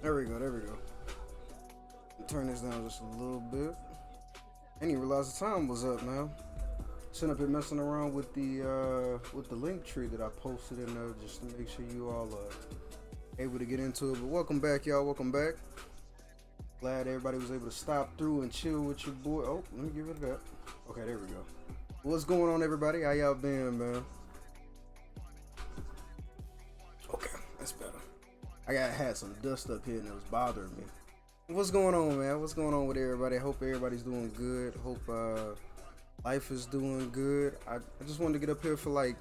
There we go. There we go. Turn this down just a little bit. I didn't even realize the time was up, man. Sitting up here messing around with the link tree that I posted in there just to make sure you all are able to get into it. But welcome back, y'all. Welcome back. Glad everybody was able to stop through and chill with your boy. Oh, let me give it that. Okay, there we go. What's going on, everybody? How y'all been, man? Okay, that's better. Had some dust up here and it was bothering me. What's going on, man? What's going on with everybody? I hope everybody's doing good. Hope life is doing good. I just wanted to get up here for like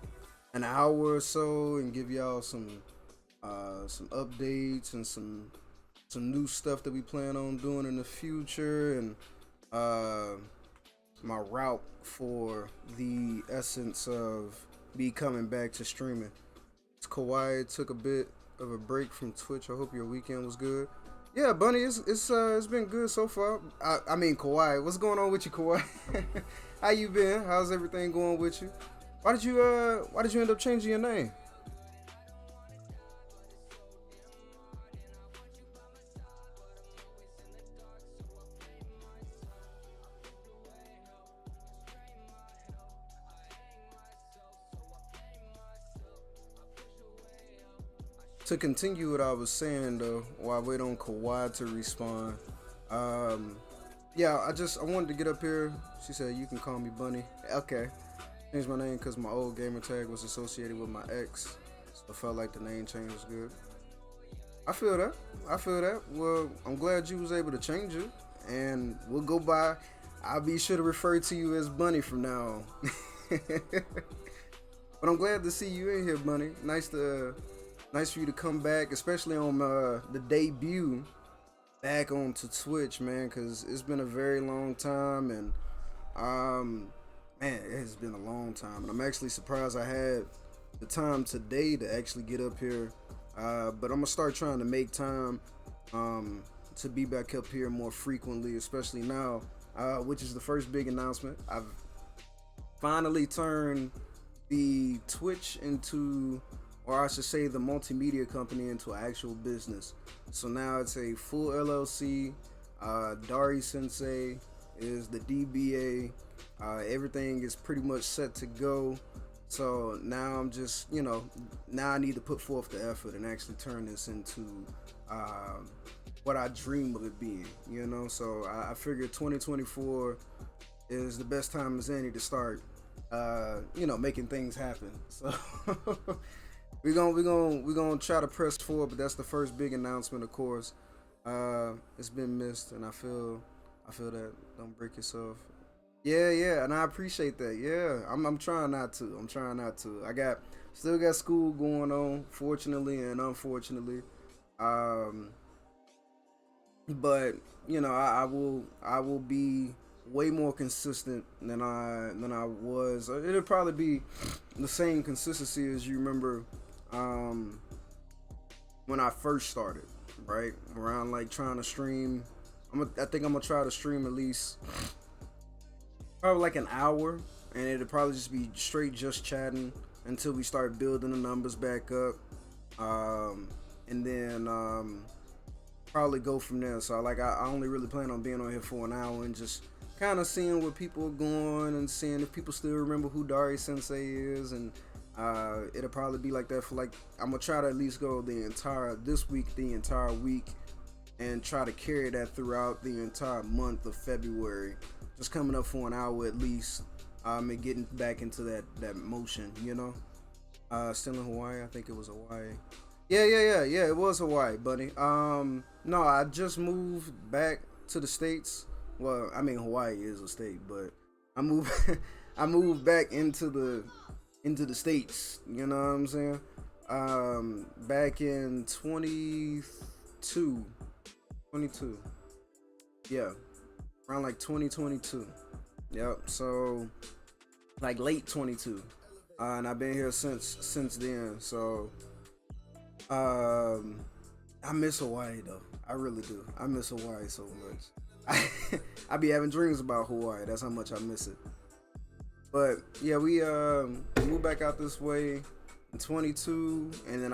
an hour or so and give y'all some updates and some new stuff that we plan on doing in the future and my route for the essence of me coming back to streaming. It's Kawhi took a bit of a break from Twitch. I hope your weekend was good. Yeah, Bunny, it's been good so far. I mean, Kawhi, what's going on with you, Kawhi? How you been? How's everything going with you? Why did you end up changing your name? To continue what I was saying though, while I wait on Kawhi to respond, um, yeah, I wanted to get up here. She said you can call me Bunny. Okay, changed my name because my old gamer tag was associated with my ex, so I felt like the name change was good. I feel that. I feel that. Well, I'm glad you was able to change it, and we'll go by. I'll be sure to refer to you as Bunny from now on. But I'm glad to see you in here, Bunny. Nice for you to come back, especially on the debut back onto Twitch, man. Cause it's been a very long time, and um, man, it has been a long time, and I'm actually surprised I had the time today to actually get up here. But I'm gonna start trying to make time to be back up here more frequently, especially now, which is the first big announcement. I've finally turned the Twitch into, or I should say, the multimedia company into an actual business. So now it's a full LLC. Dari Sensei is the DBA. Everything is pretty much set to go. So now I'm just, now I need to put forth the effort and actually turn this into what I dream of it being, So I figured 2024 is the best time as any to start, making things happen. So we're gonna try to press forward, but that's the first big announcement, of course. It's been missed, and I feel that. Don't break yourself. Yeah, yeah, and I appreciate that. Yeah, I'm trying not to. I'm trying not to. Still got school going on, fortunately and unfortunately. Um, but I will be way more consistent than I was. It'll probably be the same consistency as you remember um, when I first started, right? Around like trying to stream. I think I'm gonna try to stream at least probably like an hour, and it'll probably just be straight just chatting until we start building the numbers back up, and then probably go from there. So like I only really plan on being on here for an hour and just kind of seeing where people are going and seeing if people still remember who Dari Sensei is, and it'll probably be like that for like, I'm gonna try to at least go the entire week, and try to carry that throughout the entire month of February, just coming up for an hour at least, and getting back into that motion, still in Hawaii. I think it was Hawaii. Yeah, it was Hawaii, buddy. No, I just moved back to the States. Well, I mean, Hawaii is a state, but I moved I moved back into the States, you know what I'm saying? Back in 22, yeah, around like 2022. Yep. So like late 22, and I've been here since then. So I miss Hawaii though. I really do. I miss Hawaii so much. I be having dreams about Hawaii. That's how much I miss it. But yeah, we moved back out this way in 22, and then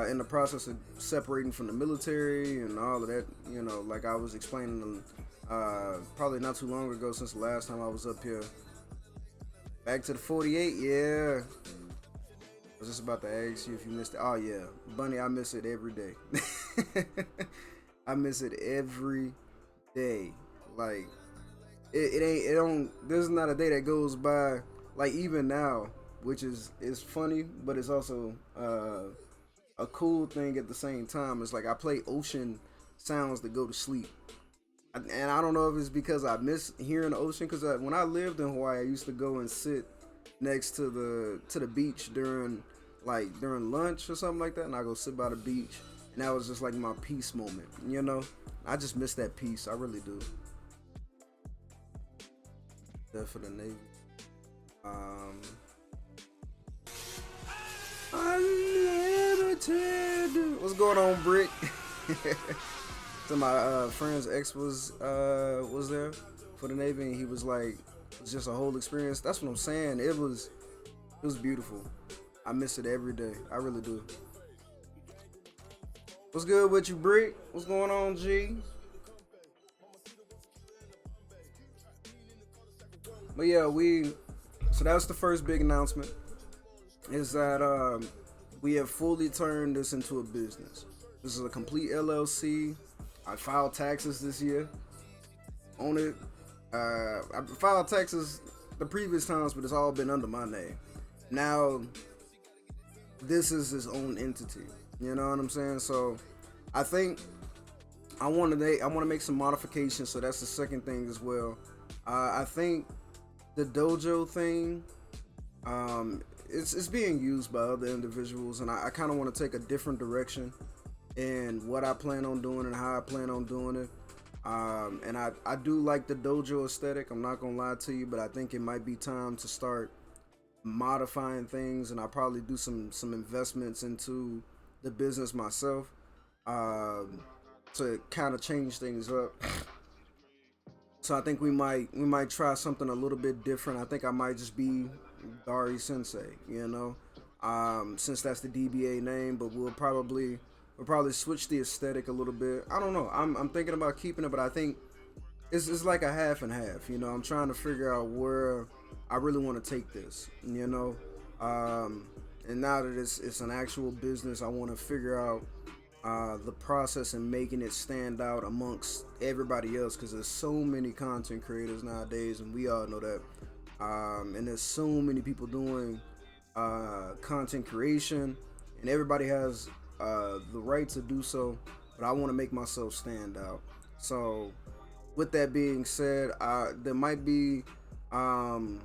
in the process of separating from the military and all of that, like I was explaining probably not too long ago since the last time I was up here. Back to the 48, yeah. I was just about to ask you if you missed it. Oh yeah, Bunny, I miss it every day. I miss it every day. Like it don't. There's not a day that goes by. Like even now, which is funny, but it's also a cool thing at the same time. It's like I play ocean sounds to go to sleep. And I don't know if it's because I miss hearing the ocean. Because when I lived in Hawaii, I used to go and sit next to the beach during lunch or something like that, and I go sit by the beach, and that was just like my peace moment. I just miss that peace. I really do. That for the Navy. Unlimited. What's going on, Brick? So my friend's ex was there for the Navy, and he was like, it's just a whole experience. That's what I'm saying. It was beautiful. I miss it every day. I really do. What's good with you, Brick? What's going on, G? But yeah, so that's the first big announcement, is that we have fully turned this into a business. This is a complete LLC. I filed taxes this year on it. I filed taxes the previous times, but it's all been under my name. Now, this is his own entity. You know what I'm saying? So, I think I want to make some modifications. So that's the second thing as well. I think the dojo thing, it's being used by other individuals, and I kind of want to take a different direction in what I plan on doing and how I plan on doing it. And I do like the dojo aesthetic. I'm not gonna lie to you, but I think it might be time to start modifying things, and I'll probably do some investments into the business myself to kind of change things up. So I think we might try something a little bit different. I think I might just be Dari Sensei, since that's the DBA name, but we'll probably switch the aesthetic a little bit. I don't know. I'm thinking about keeping it, but I think it's like a half and half. I'm trying to figure out where I really want to take this. And now that it's an actual business, I want to figure out the process and making it stand out amongst everybody else, because there's so many content creators nowadays, and we all know that. And there's so many people doing content creation, and everybody has the right to do so, but I want to make myself stand out. So with that being said, there might be some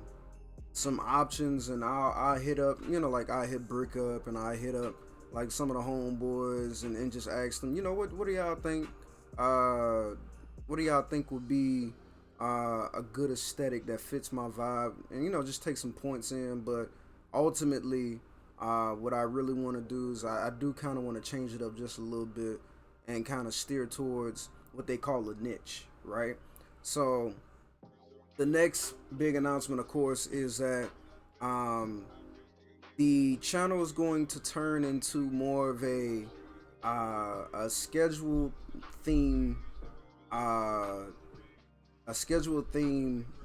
options, and I'll hit up, like I hit Brick up, and I hit up like some of the homeboys and just ask them, what do y'all think? What do y'all think would be a good aesthetic that fits my vibe? And just take some points in. But ultimately, what I really want to do is I do kind of want to change it up just a little bit and kind of steer towards what they call a niche, right? So the next big announcement, of course, is that the channel is going to turn into more of a scheduled theme,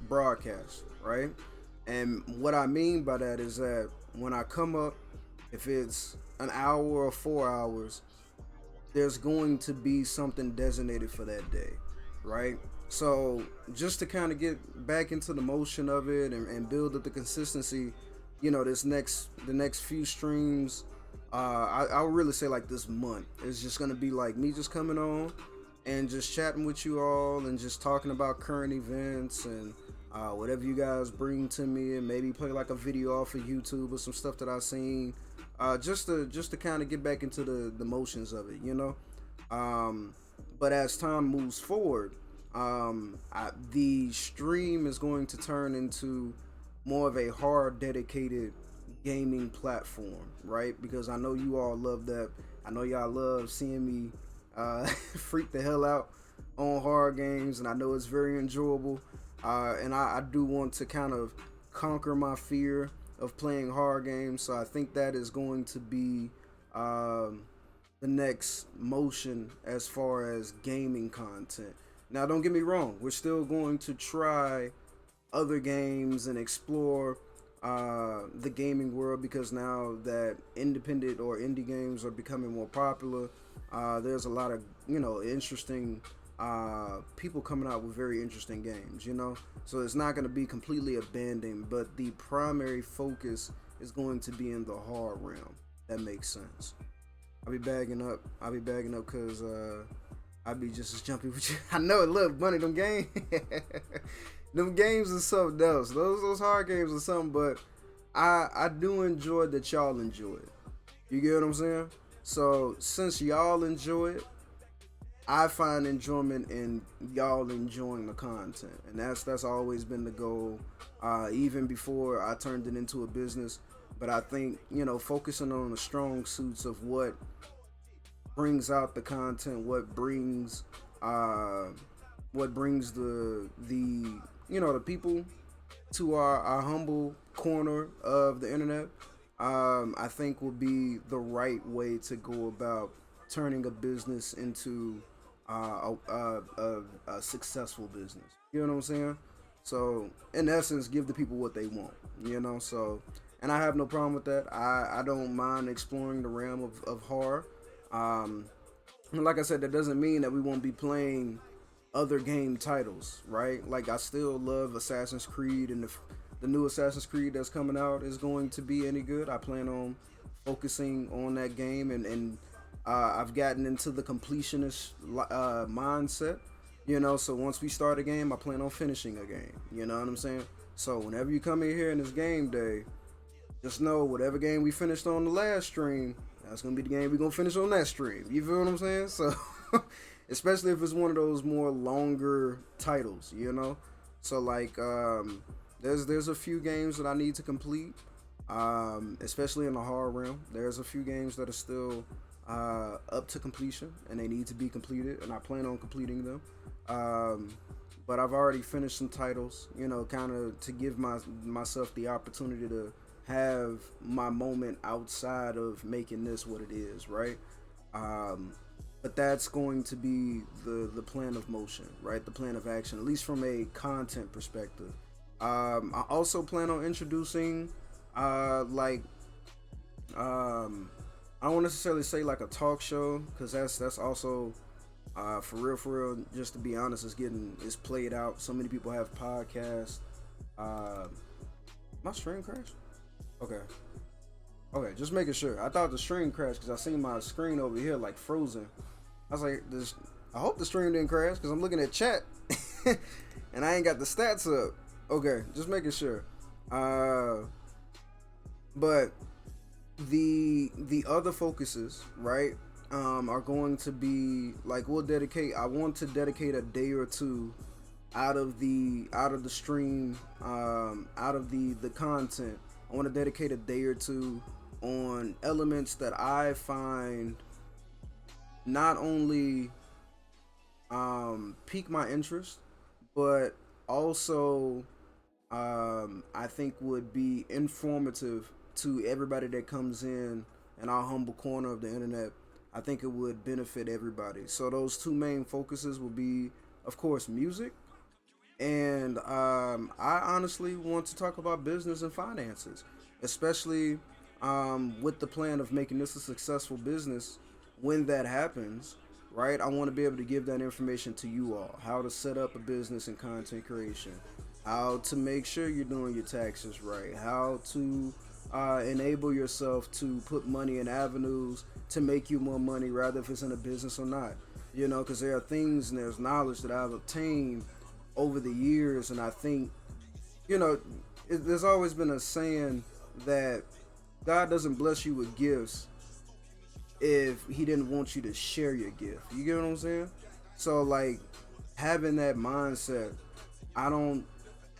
broadcast, right? And what I mean by that is that when I come up, if it's an hour or 4 hours, there's going to be something designated for that day, right? So just to kind of get back into the motion of it and build up the consistency, the next few streams, I would really say like this month is just gonna be like me just coming on and just chatting with you all and just talking about current events and whatever you guys bring to me, and maybe play like a video off of YouTube or some stuff that I've seen, just to kind of get back into the motions of it, but as time moves forward, the stream is going to turn into more of a hard dedicated gaming platform, right? Because I know you all love that. I know y'all love seeing me freak the hell out on hard games, and I know it's very enjoyable. And I do want to kind of conquer my fear of playing hard games. So I think that is going to be um, the next motion as far as gaming content. Now, don't get me wrong, we're still going to try other games and explore the gaming world because now that independent or indie games are becoming more popular, there's a lot of interesting people coming out with very interesting games. So it's not going to be completely abandoned, but the primary focus is going to be in the hard realm. That makes sense. I'll be bagging up. I'll be bagging up because I'll be just as jumpy with you. I know it. Look, money, them games. Them games are something else. Those hard games are something, but I do enjoy that y'all enjoy it. You get what I'm saying? So since y'all enjoy it, I find enjoyment in y'all enjoying the content, and that's always been the goal, even before I turned it into a business. But I think focusing on the strong suits of what brings out the content, uh, what brings the people to our humble corner of the internet, I think will be the right way to go about turning a business into a successful business. You know what I'm saying? So, in essence, give the people what they want. So, and I have no problem with that. I don't mind exploring the realm of horror. Um, and like I said, that doesn't mean that we won't be playing other game titles, right? Like I still love Assassin's Creed, and if the new Assassin's Creed that's coming out is going to be any good, I plan on focusing on that game, and I've gotten into the completionist mindset. So once we start a game, I plan on finishing a game. You know what I'm saying? So whenever you come in here in this game day, just know whatever game we finished on the last stream, that's gonna be the game we're gonna finish on that stream. You feel what I'm saying? So especially if it's one of those more longer titles. So like there's a few games that I need to complete, especially in the hard realm. There's a few games that are still up to completion and they need to be completed, and I plan on completing them. But I've already finished some titles, kind of to give myself the opportunity to have my moment outside of making this what it is, right? But that's going to be the plan of motion, right? The plan of action, at least from a content perspective. I also plan on introducing, like, I don't necessarily say like a talk show, because that's also, for real. Just to be honest, it's played out. So many people have podcasts. My stream crashed. Okay. Okay, just making sure. I thought the stream crashed because I seen my screen over here like frozen. I was like, I hope the stream didn't crash because I'm looking at chat and I ain't got the stats up. Okay, just making sure. But the other focuses, right, are going to be like I want to dedicate a day or two out of the stream, out of the content. I want to dedicate a day or two on elements that I find not only pique my interest, but also I think would be informative to everybody that comes in our humble corner of the internet. I think it would benefit everybody. So those two main focuses will be, of course, music, and I honestly want to talk about business and finances, especially with the plan of making this a successful business. When that happens, right, I want to be able to give that information to you all: how to set up a business and content creation, how to make sure you're doing your taxes right, how to enable yourself to put money in avenues to make you more money, rather if it's in a business or not. Because there are things and there's knowledge that I've obtained over the years, and I think, there's always been a saying that God doesn't bless you with gifts if He didn't want you to share your gift. You get what I'm saying? So, like, having that mindset, I don't.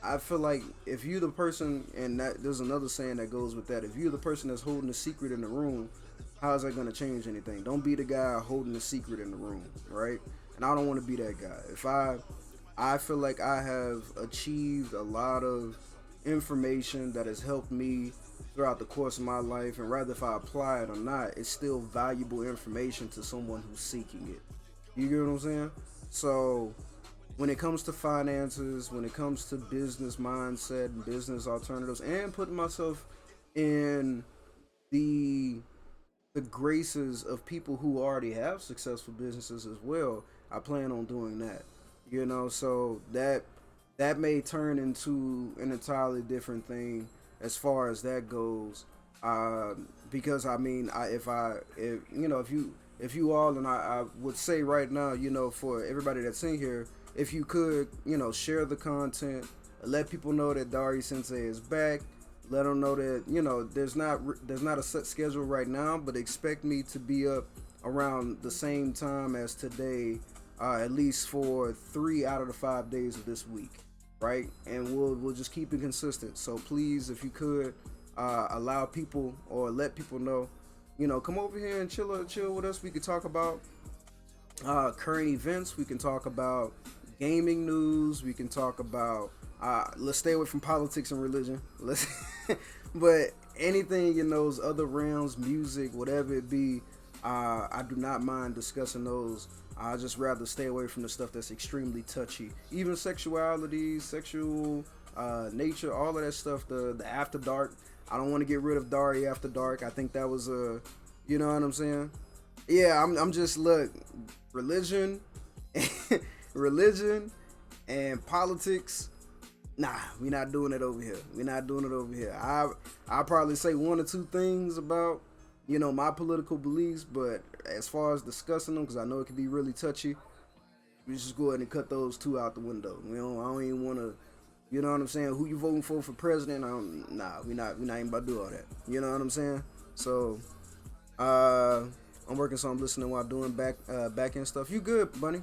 I feel like if you're the person, and that there's another saying that goes with that. If you're the person that's holding the secret in the room, how is that going to change anything? Don't be the guy holding the secret in the room, right? And I don't want to be that guy. If I feel like I have achieved a lot of information that has helped me throughout the course of my life, and rather if I apply it or not, it's still valuable information to someone who's seeking it. You get what I'm saying? So when it comes to finances, when it comes to business mindset and business alternatives, and putting myself in the the graces of people who already have successful businesses as well, I plan on doing that. So that may turn into an entirely different thing as far as that goes. Because I mean, if you all, and I would say right now, for everybody that's in here, if you could, share the content, let people know that Dari Sensei is back. Let them know that there's not a set schedule right now, but expect me to be up around the same time as today, at least for 3 out of the 5 days of this week, right? And we'll just keep it consistent. So please, if you could, allow people or let people know, come over here and chill with us. We could talk about current events. We can talk about gaming news. We can talk about let's stay away from politics and religion. But anything in those other realms, music, whatever it be, I do not mind discussing those. I just rather stay away from the stuff that's extremely touchy, even sexuality, sexual nature, all of that stuff. The after dark. I don't want to get rid of Dari after dark. I think that was you know what I'm saying? Yeah, I'm just look, religion, religion, and politics. Nah, we not doing it over here. We not doing it over here. I probably say one or two things about my political beliefs, but as far as discussing them, because I know it can be really touchy, we just go ahead and cut those two out the window. I don't even want to. You know what I'm saying? Who you voting for president? We not even about to do all that. You know what I'm saying? So, I'm working, so I'm listening while doing back end stuff. You good, Bunny?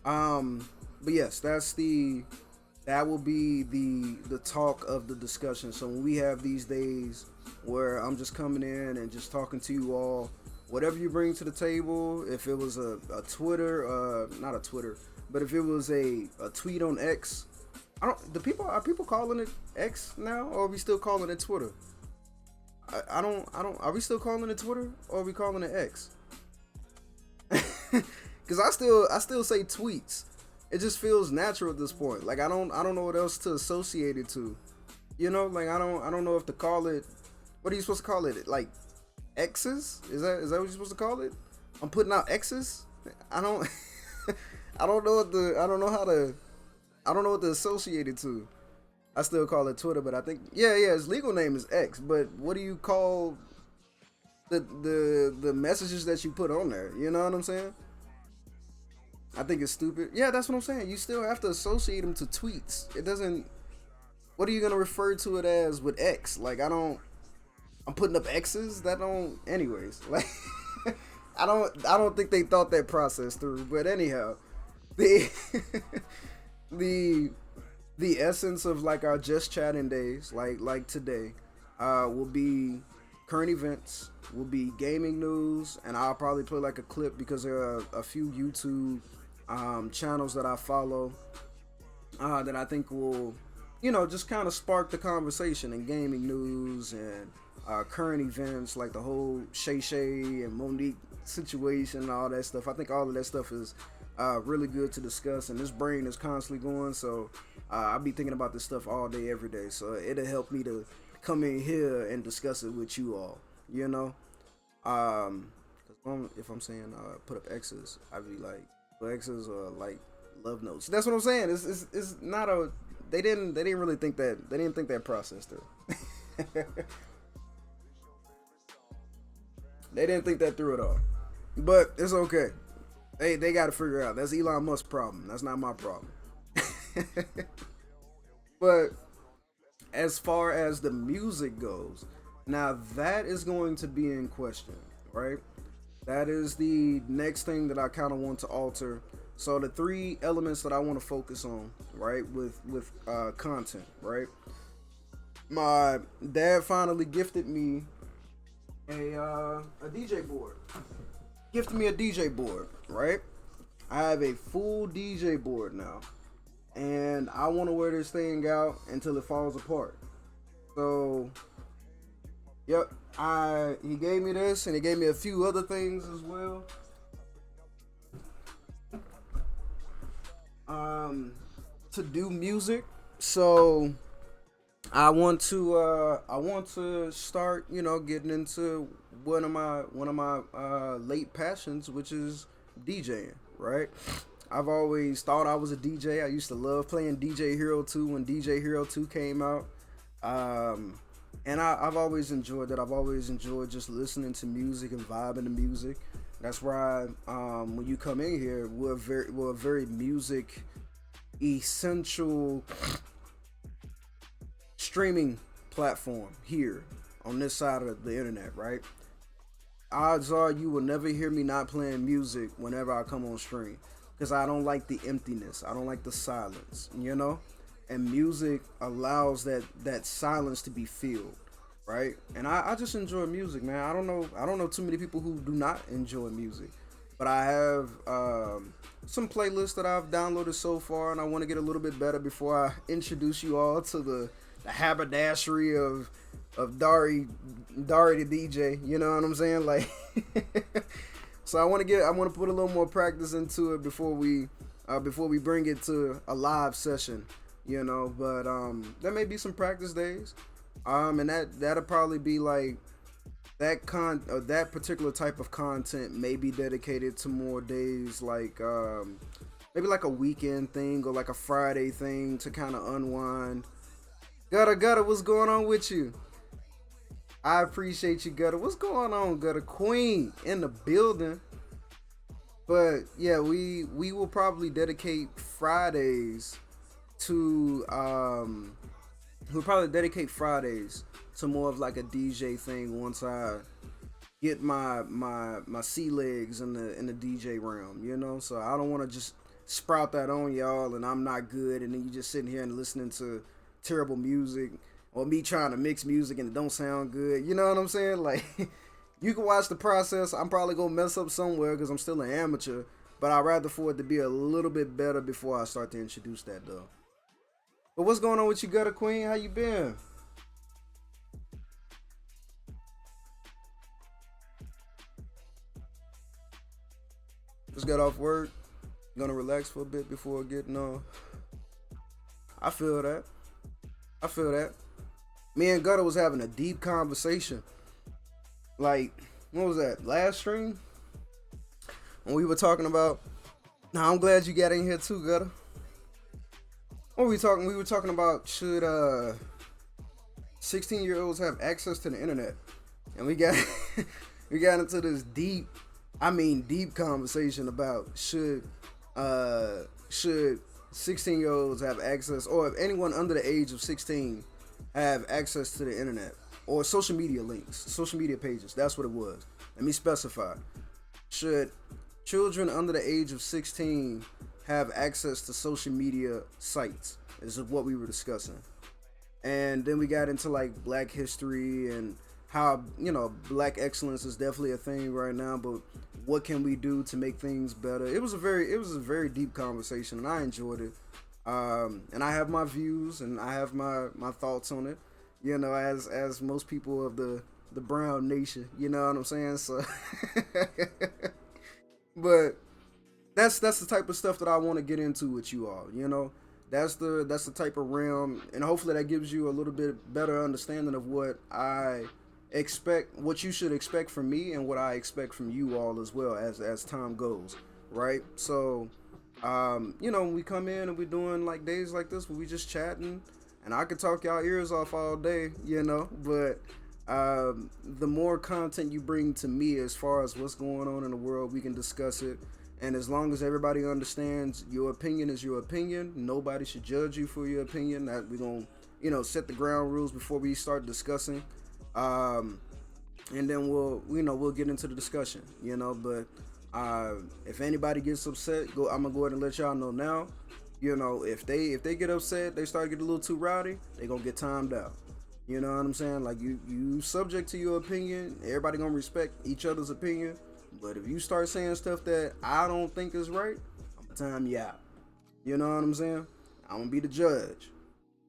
But yes, that will be the talk of the discussion. So when we have these days where I'm just coming in and just talking to you all, whatever you bring to the table, if it was a Twitter, not a Twitter, but if it was a tweet on X. Are people calling it X now, or are we still calling it Twitter? I don't. Are we still calling it Twitter, or are we calling it X? Because I still say tweets. It just feels natural at this point. Like I don't know what else to associate it to. Like I don't know if to call it. What are you supposed to call it? Like X's? Is that what you're supposed to call it? I'm putting out X's. I don't. I don't know what to associate it to. I still call it Twitter, but I think his legal name is X. But what do you call the messages that you put on there? You know what I'm saying? I think it's stupid. Yeah, that's what I'm saying. You still have to associate them to tweets. It doesn't. What are you gonna refer to it as with X? Like I'm putting up X's that don't. Anyways, like I don't think they thought that process through. But anyhow, the essence of like our just chatting days, like today, will be current events, will be gaming news, and I'll probably play like a clip because there are a few YouTube channels that I follow that I think will just kind of spark the conversation in gaming news and current events, like the whole Shay Shay and Monique situation and all that stuff. I think all of that stuff is really good to discuss, and this brain is constantly going, so I'll be thinking about this stuff all day, every day, so it'll help me to come in here and discuss it with you all, if I'm saying put up X's, I'd be like, well, X's are like love notes. That's what I'm saying. It's not a, they didn't really think that, they didn't think that process through. They didn't think that through at all, but it's okay. They got to figure it out. That's Elon Musk's problem. That's not my problem. But as far as the music goes, now that is going to be in question, right? That is the next thing that I kind of want to alter. So the three elements that I want to focus on, right, with content, right? My dad finally gifted me a DJ board. Gifted me a DJ board, right? I have a full DJ board now, and I want to wear this thing out until it falls apart. So Yep. He gave me this, and he gave me a few other things as well. Um, to do music. So I want to start, getting into one of my late passions, which is DJing, right? I've always thought I was a DJ. I used to love playing DJ Hero 2 when DJ Hero 2 came out. Um, and I've always enjoyed that. I've always enjoyed just listening to music and vibing to music. That's why when you come in here, we're a very music essential streaming platform here on this side of the internet, right? Odds are you will never hear me not playing music whenever I come on stream because I don't like the emptiness. I don't like the silence. And music allows that silence to be filled, right? And I just enjoy music, man. I don't know too many people who do not enjoy music, but I have some playlists that I've downloaded so far, and I want to get a little bit better before I introduce you all to the haberdashery of Dari the DJ. You know what I'm saying? Like, so I want to put a little more practice into it before we bring it to a live session. But there may be some practice days, and that'll probably be like that particular type of content may be dedicated to more days, like maybe like a weekend thing or like a Friday thing to kind of unwind. Gutter, what's going on with you? I appreciate you, Gutter. What's going on, Gutter? Queen in the building. But yeah, we will probably dedicate Fridays to we'll probably dedicate Fridays to more of like a DJ thing once I get my sea legs in the DJ realm. So I don't want to just sprout that on y'all and I'm not good, and then you just sitting here and listening to terrible music, or me trying to mix music and it don't sound good. You know what I'm saying? Like, you can watch the process. I'm probably gonna mess up somewhere because I'm still an amateur, but I'd rather for it to be a little bit better before I start to introduce that though. But what's going on with you, Gutter Queen? How you been? Just got off work. Gonna relax for a bit before getting on. I feel that. I feel that. Me and Gutter was having a deep conversation. Like, what was that? Last stream? When we were talking about. Now I'm glad you got in here too, Gutter. What were we talking? We were talking about should 16-year-olds have access to the internet, and we got we got into this deep conversation about should 16-year-olds have access, or if anyone under the age of 16 have access to the internet or social media links, social media pages. That's what it was. Let me specify. Should children under the age of 16 have access to social media sites? This is what we were discussing. And then we got into like black history and how, black excellence is definitely a thing right now, but what can we do to make things better? It was a very deep conversation, and I enjoyed it. And I have my views and I have my thoughts on it. As most people of the brown nation, you know what I'm saying? So, but that's the type of stuff that I want to get into with you all. That's the type of realm, and hopefully that gives you a little bit better understanding of what I expect, what you should expect from me, and what I expect from you all as well as time goes, right? So, when we come in and we're doing like days like this where we just chatting, and I could talk y'all ears off all day, but the more content you bring to me as far as what's going on in the world, we can discuss it. And as long as everybody understands your opinion is your opinion, nobody should judge you for your opinion. That we're going to, set the ground rules before we start discussing. And then we'll get into the discussion, but if anybody gets upset, I'm going to go ahead and let y'all know now. If they get upset, they start getting a little too rowdy, they going to get timed out. You know what I'm saying? Like, you subject to your opinion, everybody going to respect each other's opinion. But if you start saying stuff that I don't think is right, I'm gonna time you out. You know what I'm saying? I'm gonna be the judge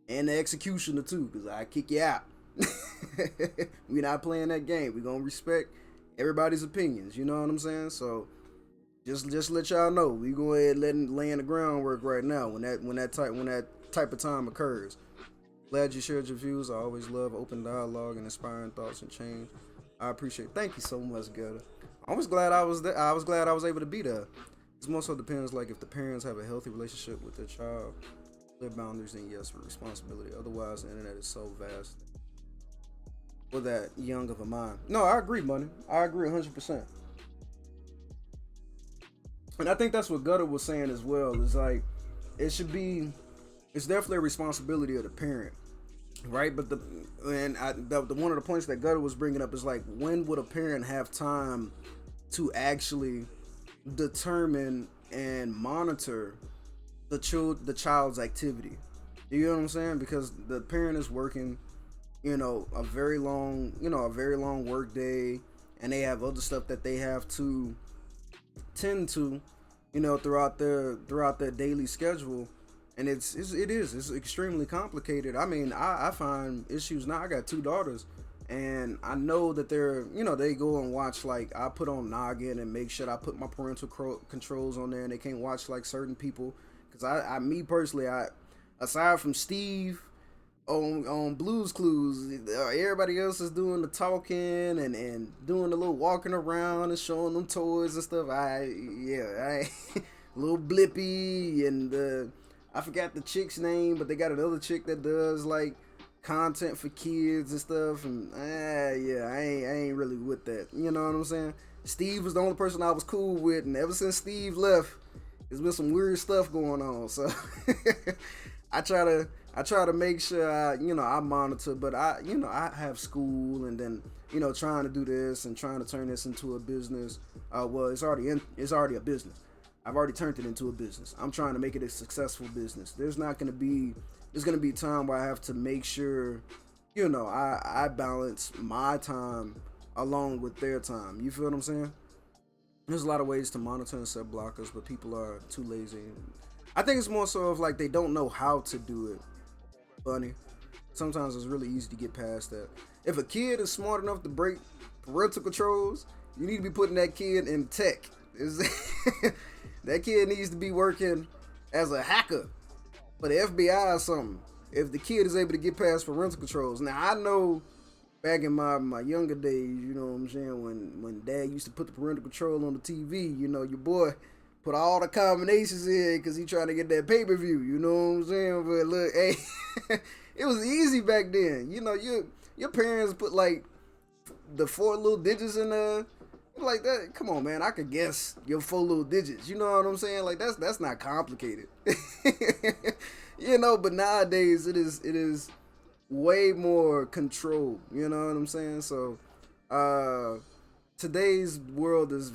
and the executioner too, because I kick you out. We not playing that game. We gonna respect everybody's opinions. You know what I'm saying? So just let y'all know. We go ahead and laying the groundwork right now when that type of time occurs. Glad you shared your views. I always love open dialogue and inspiring thoughts and change. I appreciate it. Thank you so much, Gutter. I was glad I was there. I was glad I was able to be there. It more so depends like if the parents have a healthy relationship with their child, their boundaries, then yes, for responsibility. Otherwise, the internet is so vast for that young of a mind. No, I agree, Money. I agree 100%. And I think that's what Gutter was saying as well. Is like it should be. It's definitely a responsibility of the parent, right? But the one of the points that Gutter was bringing up is like, when would a parent have time to actually determine and monitor the child's activity? You know what I'm saying? Because the parent is working, a very long work day, and they have other stuff that they have to tend to, throughout their daily schedule. And it's extremely complicated. I mean, I find issues now. I got two daughters, and I know that they go and watch, like, I put on Noggin and make sure I put my parental controls on there, and they can't watch like certain people. Because me personally, aside from Steve on Blue's Clues, everybody else is doing the talking and doing the little walking around and showing them toys and stuff. Little Blippy and I forgot the chick's name, but they got another chick that does like content for kids and stuff. And I ain't really with that. You know what I'm saying? Steve was the only person I was cool with, and ever since Steve left, there's been some weird stuff going on. So I try to make sure I monitor, but I have school, and then trying to do this and trying to turn this into a business. Well, it's already a business. I've already turned it into a business. I'm trying to make it a successful business. There's going to be time where I have to make sure, I balance my time along with their time. You feel what I'm saying? There's a lot of ways to monitor and set blockers, but people are too lazy. I think it's more so of like they don't know how to do it. Funny. Sometimes it's really easy to get past that. If a kid is smart enough to break parental controls, you need to be putting that kid in tech. That kid needs to be working as a hacker for the FBI or something. If the kid is able to get past parental controls. Now, I know back in my younger days, you know what I'm saying, when dad used to put the parental control on the TV, your boy put all the combinations in because he trying to get that pay-per-view, you know what I'm saying? But look, hey, it was easy back then. Your parents put like the 4 little digits in there. Like that, come on, man. I could guess your 4 little digits. You know what I'm saying? Like that's not complicated. But nowadays it is way more controlled. You know what I'm saying? So today's world is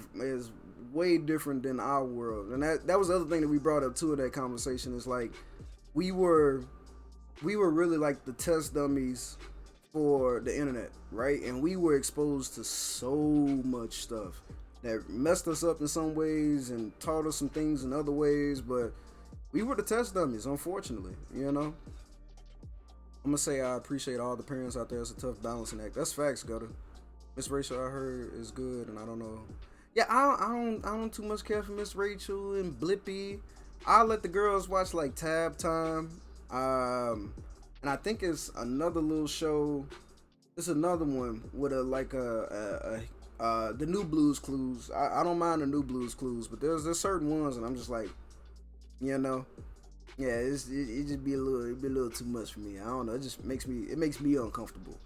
way different than our world, and that was the other thing that we brought up too in that conversation. Is like we were really like the test dummies for the internet, right? And we were exposed to so much stuff that messed us up in some ways and taught us some things in other ways, but we were the test dummies, unfortunately. I'm gonna say I appreciate all the parents out there. It's a tough balancing act. That's facts, Gutter. Miss Rachel, I heard, is good, and I don't know. Yeah, I don't too much care for Miss Rachel and Blippy. I'll let the girls watch like Tab Time. And I think it's another little show. It's another one with the new Blues Clues. I don't mind the new Blues Clues, but there's certain ones, and I'm just like, yeah, it just be a little too much for me. I don't know. It just makes me uncomfortable.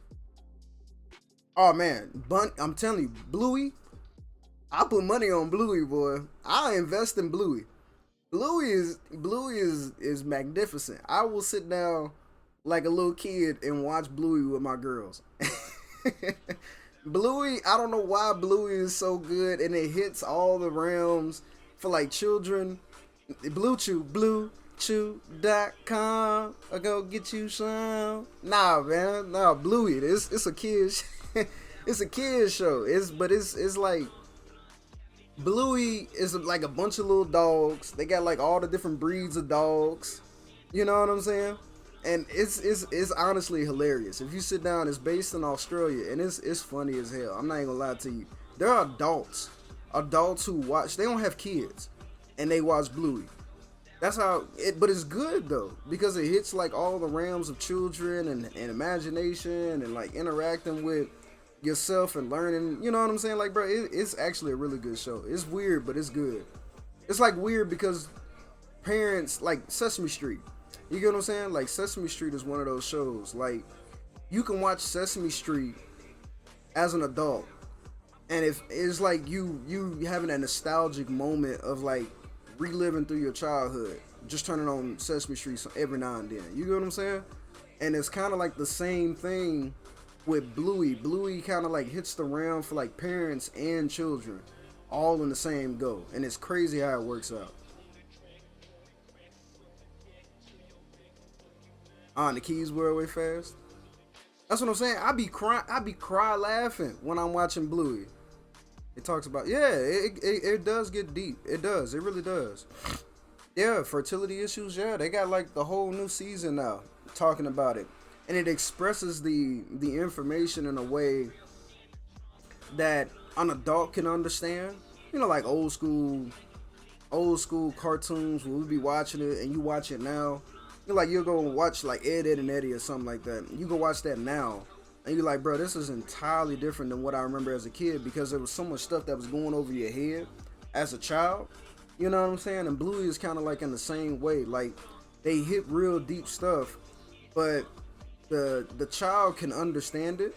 Oh man, I'm telling you, Bluey. I put money on Bluey, boy. I invest in Bluey. Bluey is magnificent. I will sit down like a little kid and watch Bluey with my girls. Bluey, I don't know why Bluey is so good, and it hits all the realms for like children. BlueChew.com. I go get you some. Nah, man, Bluey. It's a kids. It's a kids show. It's like Bluey is like a bunch of little dogs. They got like all the different breeds of dogs. You know what I'm saying? And it's honestly hilarious. If you sit down, it's based in Australia, and it's funny as hell. I'm not even gonna lie to you. There are adults who watch. They don't have kids, and they watch Bluey. That's how it. But it's good though, because it hits like all the realms of children and imagination and like interacting with yourself and learning. You know what I'm saying? Like, bro, it's actually a really good show. It's weird, but it's good. It's like weird because parents like Sesame Street. You get what I'm saying? Like Sesame Street is one of those shows. Like you can watch Sesame Street as an adult, and if it's like you having a nostalgic moment of like reliving through your childhood, just turning on Sesame Street every now and then. You get what I'm saying? And it's kind of like the same thing with Bluey. Bluey kind of like hits the realm for like parents and children, all in the same go, and it's crazy how it works out. On the keys wear away fast. That's what I'm saying. I be cry laughing when I'm watching Bluey. It talks about it does get deep. It does. It really does. Yeah, fertility issues. Yeah, they got like the whole new season now talking about it, and it expresses the information in a way that an adult can understand. You know, like old school cartoons where we be watching it, and you watch it now. You're like, you'll go and watch like Ed, Ed and Eddie or something like that. You go watch that now, and you're like, bro, this is entirely different than what I remember as a kid, because there was so much stuff that was going over your head as a child. You know what I'm saying? And Bluey is kind of like in the same way. Like, they hit real deep stuff, but the child can understand it,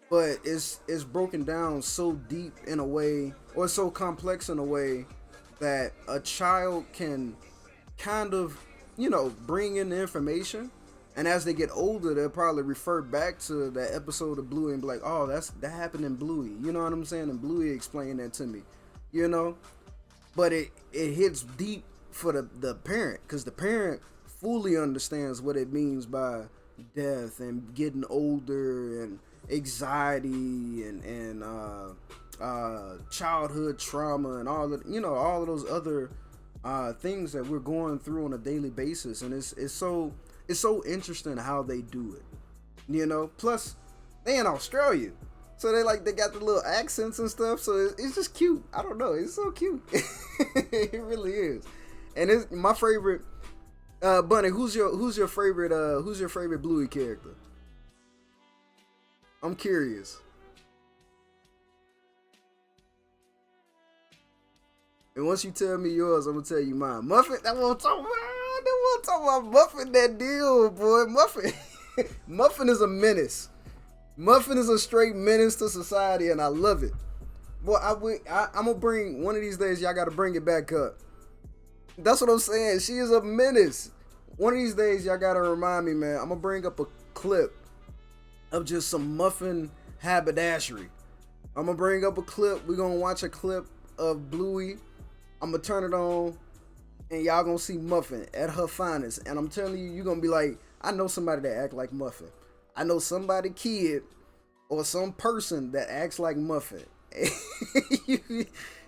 but it's broken down so deep in a way, or so complex in a way, that a child can kind of, bring in the information, and as they get older, they'll probably refer back to that episode of Bluey and be like, "Oh, that happened in Bluey." You know what I'm saying? And Bluey explained that to me. You know, but it hits deep for the parent, because the parent fully understands what it means by death and getting older and anxiety and childhood trauma and all of those other things that we're going through on a daily basis. And it's so interesting how they do it. Plus they in Australia, so they got the little accents and stuff, so it's just cute. I don't know, it's so cute. It really is. And it's my favorite. Bunny, who's your favorite Bluey character? I'm curious. And once you tell me yours, I'm gonna tell you mine. Muffin, that's what I'm talking about. That's what I'm talking about. Muffin, that deal, boy. Muffin, Muffin is a menace. Muffin is a straight menace to society, and I love it. Boy, I'm gonna bring one of these days. Y'all gotta bring it back up. That's what I'm saying. She is a menace. One of these days, y'all gotta remind me, man. I'm gonna bring up a clip of just some Muffin haberdashery. I'm gonna bring up a clip. We're gonna watch a clip of Bluey. I'm gonna turn it on, and y'all gonna see Muffin at her finest. And I'm telling you, you're gonna be like, I know somebody that act like Muffin. I know somebody, kid, or some person that acts like Muffin.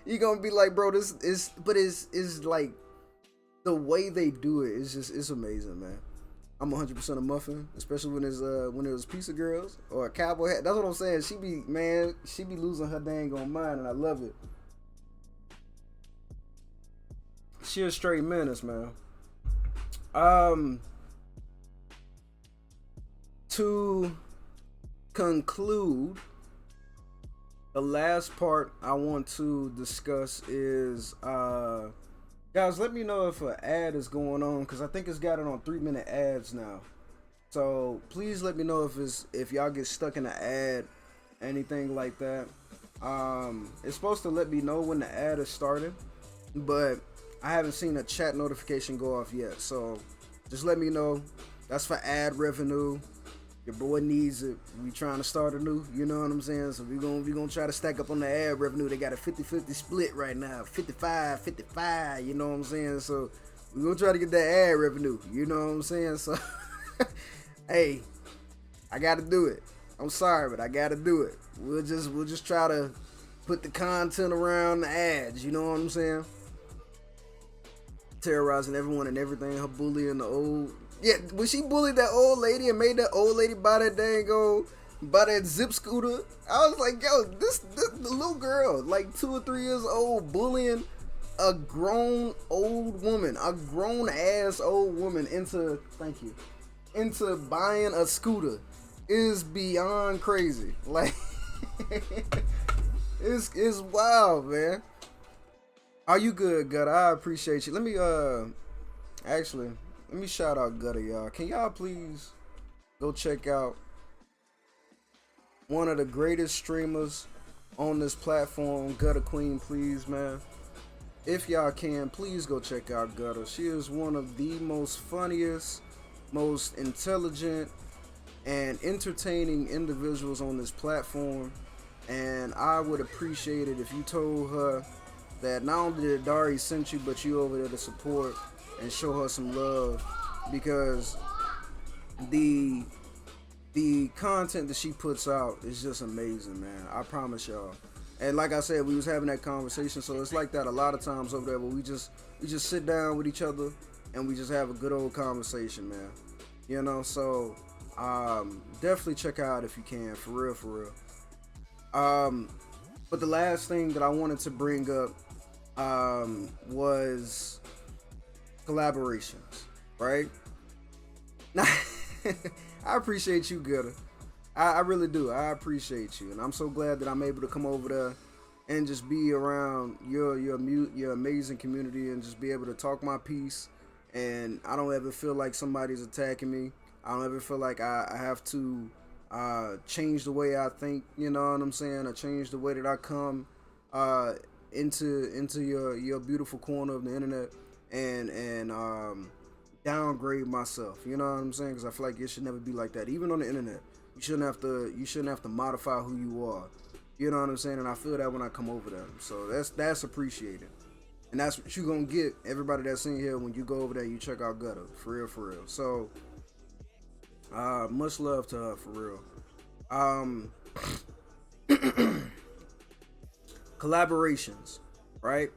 You're gonna be like, bro, this is, but it's like the way they do it is just, it's amazing, man. I'm 100% a Muffin, especially when it was Pizza Girls or a cowboy hat. That's what I'm saying. She be losing her dang on mind, and I love it. She a straight menace, man. To conclude, the last part I want to discuss is, guys, let me know if an ad is going on, because I think it's got it on 3-minute ads now. So please let me know if y'all get stuck in an ad, anything like that. It's supposed to let me know when the ad is starting, but I haven't seen a chat notification go off yet. So just let me know. That's for ad revenue. Your boy needs it. We trying to start anew, you know what I'm saying? So we gonna try to stack up on the ad revenue. They got a 50-50 split right now. 55-55, you know what I'm saying? So we gonna try to get that ad revenue, you know what I'm saying? So hey, I gotta do it. I'm sorry, but I gotta do it. We'll just try to put the content around the ads, you know what I'm saying? Terrorizing everyone and everything, her bullying the old Yeah, when she bullied that old lady and made that old lady buy that buy that zip scooter, I was like, yo, this the little girl, like 2 or 3 years old, bullying a grown old woman, a grown ass old woman into buying a scooter is beyond crazy. Like it's wild, man. Are you good, Gutter? I appreciate you. Actually let me shout out Gutter, y'all. Can y'all please go check out one of the greatest streamers on this platform, Gutter Queen, please, man. If y'all can, please go check out Gutter. She is one of the most funniest, most intelligent, and entertaining individuals on this platform. And I would appreciate it if you told her that not only did Dari send you, but you over there to support and show her some love, because the content that she puts out is just amazing, man. I promise y'all. And like I said, we was having that conversation, so it's like that a lot of times over there, where we just sit down with each other and we just have a good old conversation, man. You know, so definitely check her out if you can, for real, for real. But the last thing that I wanted to bring up was collaborations, right? Now, I appreciate you, Gutter. I really do. I appreciate you, and I'm so glad that I'm able to come over there and just be around your amazing community and just be able to talk my piece. And I don't ever feel like somebody's attacking me. I don't ever feel like I have to change the way I think. You know what I'm saying? Or change the way that I come into your beautiful corner of the internet and downgrade myself. You know what I'm saying? Because I feel like it should never be like that. Even on the internet, you shouldn't have to modify who you are. You know what I'm saying? And I feel that when I come over there. So that's appreciated. And that's what you're gonna get, everybody that's in here, when you go over there, you check out Gutter. For real, for real. So much love to her, for real. Collaborations, right?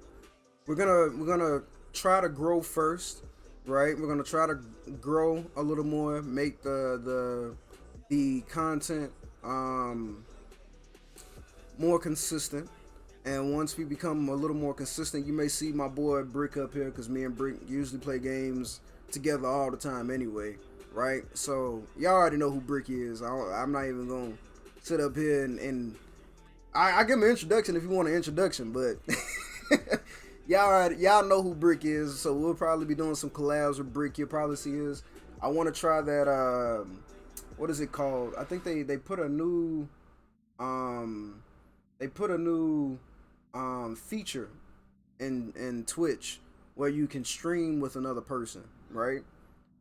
We're gonna try to grow first, right? We're gonna try to grow a little more, make the content more consistent. And once we become a little more consistent, you may see my boy Brick up here, because me and Brick usually play games together all the time anyway, right? So y'all already know who Brick is. I'm not even gonna sit up here and I give him an introduction if you want an introduction, but y'all know who Brick is. So we'll probably be doing some collabs with Brick. You'll probably see his. I want to try that. What is it called? I think they put a new feature in Twitch where you can stream with another person, right?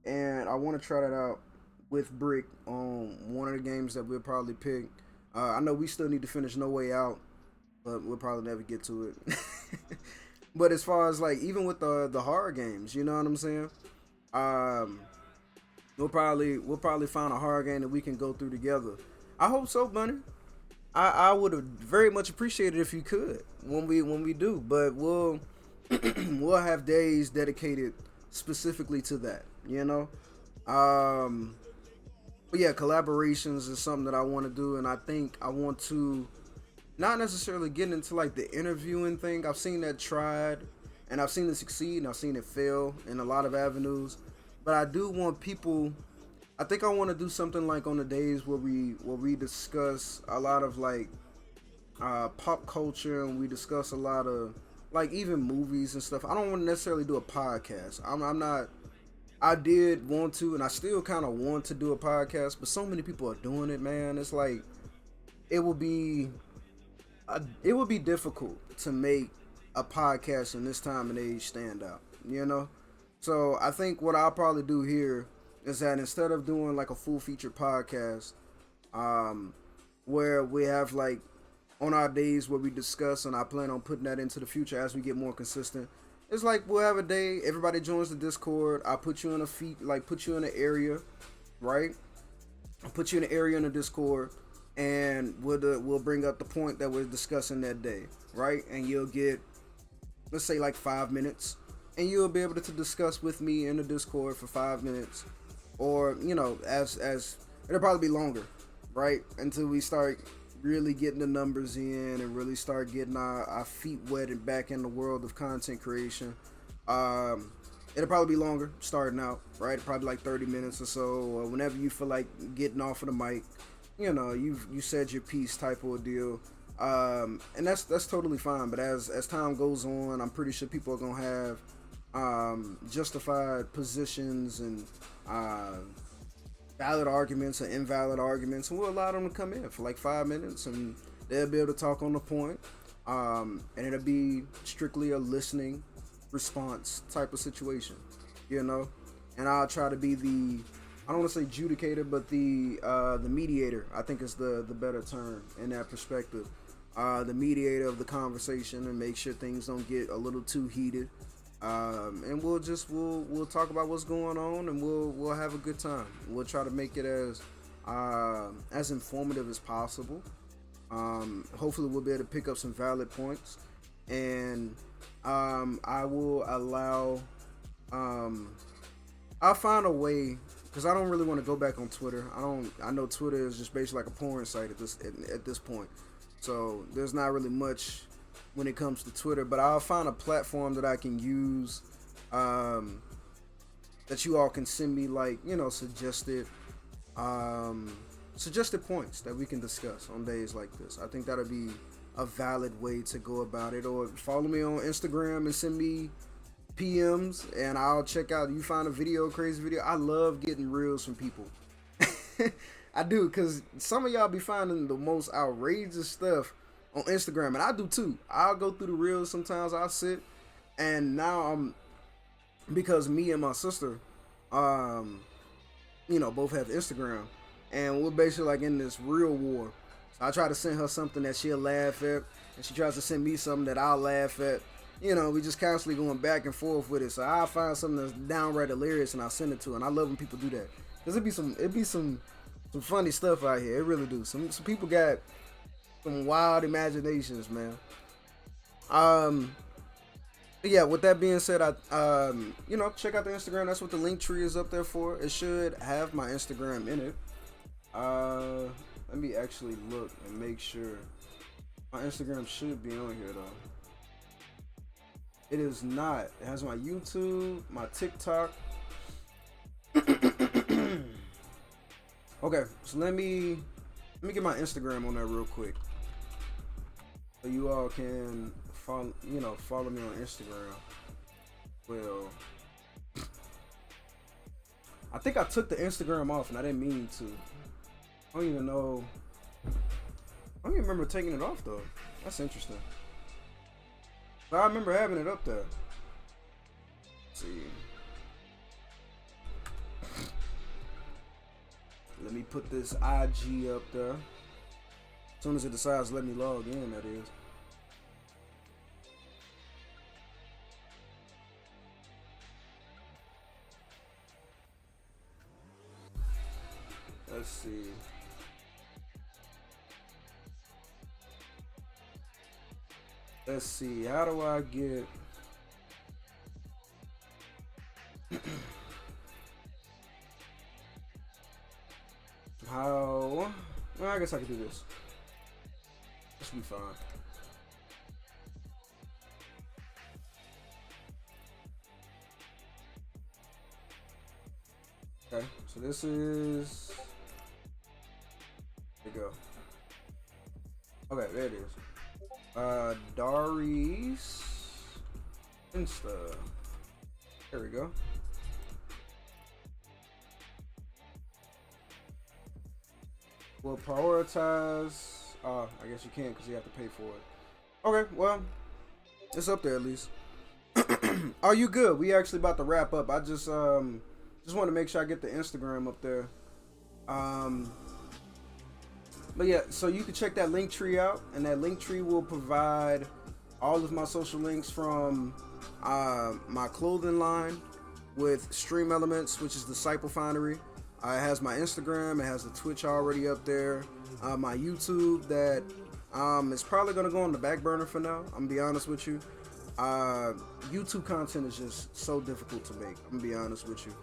And I want to try that out with Brick on one of the games that we'll probably pick. I know we still need to finish No Way Out, but we'll probably never get to it. But as far as like even with the horror games, you know what I'm saying? We'll probably find a horror game that we can go through together. I hope so, Bunny. I would have very much appreciated if you could when we do, but we'll we'll have days dedicated specifically to that, you know. But yeah, collaborations is something that I want to do, and I think I want to not necessarily get into like the interviewing thing. I've seen that tried, and I've seen it succeed, and I've seen it fail in a lot of avenues. But I do want people. I think I want to do something like on the days where we discuss a lot of like pop culture, and we discuss a lot of like even movies and stuff. I don't want to necessarily do a podcast. I'm not. I did want to, and I still kind of want to do a podcast, but so many people are doing it, man. It's like it would be difficult to make a podcast in this time and age stand out, you know. So I think what I'll probably do here is that instead of doing like a full feature podcast, where we have like on our days where we discuss, and I plan on putting that into the future as we get more consistent. It's like we'll have a day, everybody joins the Discord. I put you in put you in an area, right? I'll put you in an area in the Discord, and we'll bring up the point that we're discussing that day, right? And you'll get, let's say like 5 minutes, and you'll be able to discuss with me in the Discord for 5 minutes. or as it'll probably be longer, right? Until we start really getting the numbers in and really start getting our feet wet and back in the world of content creation. Um, it'll probably be longer starting out, right? Probably like 30 minutes or so, or whenever you feel like getting off of the mic. You said your piece type of a deal. And that's totally fine. But as time goes on, I'm pretty sure people are gonna have justified positions and uh, valid arguments or invalid arguments, and we'll allow them to come in for like 5 minutes, and they'll be able to talk on the point. And it'll be strictly a listening response type of situation, you know. And I'll try to be the, I don't want to say judicator, but the mediator. I think is the better term in that perspective. The mediator of the conversation and make sure things don't get a little too heated. And we'll talk about what's going on, and we'll have a good time. We'll try to make it as informative as possible. Hopefully we'll be able to pick up some valid points, and I will allow I'll find a way, because I don't really want to go back on Twitter. I know Twitter is just basically like a porn site at this point, so there's not really much when it comes to Twitter, but I'll find a platform that I can use, that you all can send me, like, suggested points that we can discuss on days like this. I think that'll be a valid way to go about it. Or follow me on Instagram and send me PMs, and I'll check out. You find a video, crazy video. I love getting reels from people. I do, because some of y'all be finding the most outrageous stuff on Instagram, and I do too. I'll go through the reels sometimes. I'll sit, and now because me and my sister, both have Instagram, and we're basically like in this real war. So I try to send her something that she'll laugh at, and she tries to send me something that I'll laugh at. We just constantly going back and forth with it. So I'll find something that's downright hilarious, and I'll send it to her. And I love when people do that, because it'd be some funny stuff out here. It really do. Some people got some wild imaginations, man. Yeah, with that being said, I check out the Instagram. That's what the link tree is up there for. It should have my Instagram in it. Let me actually look and make sure. My Instagram should be on here though. It is not. It has my YouTube, my TikTok. Okay, so let me get my Instagram on there real quick, so you all can follow me on Instagram. Well, I think I took the Instagram off, and I didn't mean to. I don't even know. I don't even remember taking it off though. That's interesting. But I remember having it up there. Let's see. Let me put this IG up there. As soon as it decides to let me log in, that is. Let's see. Let's see. How do I get... How? Well, I guess I could do this. This will be fine. Okay, so this is... There you go. Okay, there it is. Darius Insta. There we go. We'll prioritize. I guess you can't because you have to pay for it. Okay, well, it's up there at least. Are you good? We actually about to wrap up. I just want to make sure I get the Instagram up there. But yeah, so you can check that link tree out, and that link tree will provide all of my social links from my clothing line with Stream Elements, which is Disciple Foundry. It has my Instagram. It has the Twitch already up there. My YouTube that is probably gonna go on the back burner for now. I'm gonna be honest with you. YouTube content is just so difficult to make. I'm gonna be honest with you.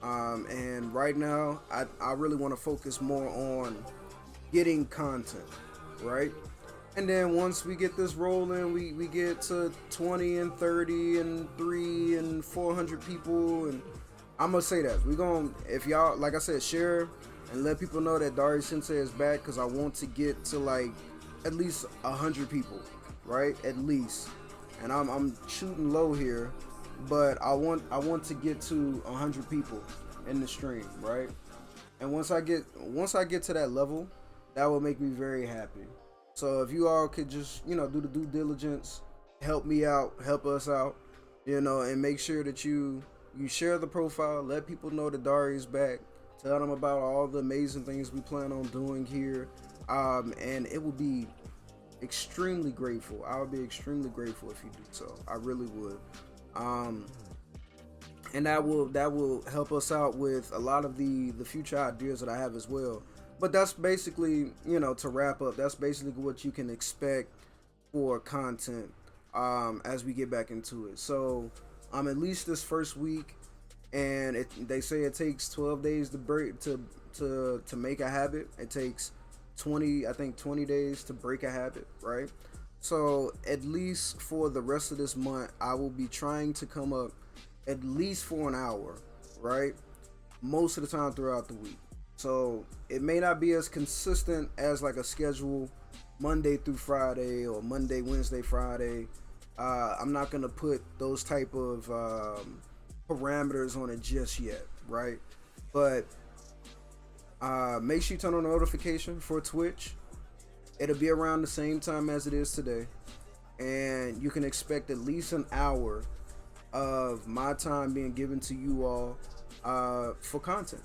And right now, I really want to focus more on getting content, right? And then once we get this rolling, we get to 20 and 30 and 3 and 400 people. And I'm going to say that. We're going to, if y'all, like I said, share and let people know that Dari Sensei is back because I want to get to like at least 100 people, right? At least. And I'm shooting low here, but I want to get to 100 people in the stream, right? And once I get to that level, that will make me very happy. So if you all could just do the due diligence, help me out, help us out, and make sure that you share the profile, let people know that Dari is back, tell them about all the amazing things we plan on doing here, and it will be extremely grateful. I would be extremely grateful if you do so. I really would. Um, and that will help us out with a lot of the future ideas that I have as well. But that's basically, to wrap up, that's basically what you can expect for content as we get back into it. So at least this first week, and they say it takes 12 days to break to make a habit. It takes 20 days to break a habit, right? So at least for the rest of this month, I will be trying to come up at least for an hour, right? Most of the time throughout the week. So it may not be as consistent as like a schedule Monday through Friday or Monday, Wednesday, Friday. I'm not gonna put those type of parameters on it just yet, right? But make sure you turn on the notification for Twitch. It'll be around the same time as it is today, and you can expect at least an hour of my time being given to you all for content,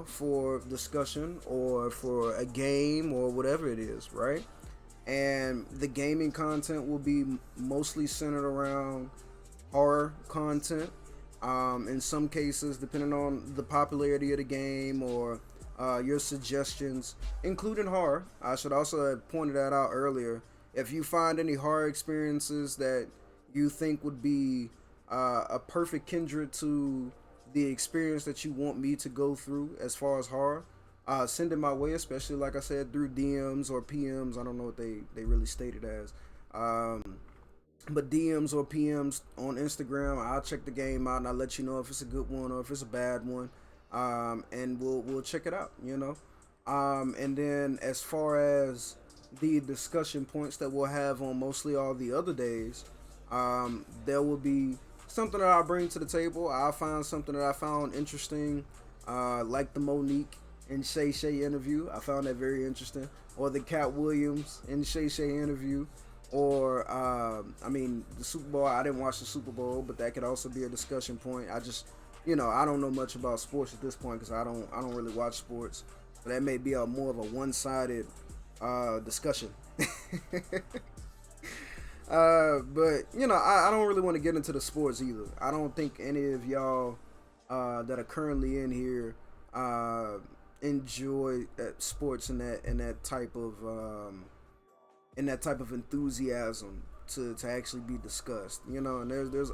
for discussion or for a game or whatever it is, right? And the gaming content will be mostly centered around horror content. In some cases, depending on the popularity of the game or your suggestions, including horror. I should also have pointed that out earlier. If you find any horror experiences that you think would be a perfect kindred to the experience that you want me to go through as far as horror, send it my way, especially like I said, through DMs or PMs. I don't know what they really stated as. But DMs or PMs on Instagram, I'll check the game out and I'll let you know if it's a good one or if it's a bad one. And we'll check it out, and then as far as the discussion points that we'll have on mostly all the other days, there will be something that I bring to the table. I'll find something that I found interesting, like the Monique and Shay Shay interview. I found that very interesting. Or the Cat Williams and Shay Shay interview. Or, the Super Bowl. I didn't watch the Super Bowl, but that could also be a discussion point. I don't know much about sports at this point because I don't really watch sports. So that may be more of a one-sided discussion. But I don't really want to get into the sports either. I don't think any of y'all that are currently in here enjoy sports in that type of enthusiasm to actually be discussed. And there's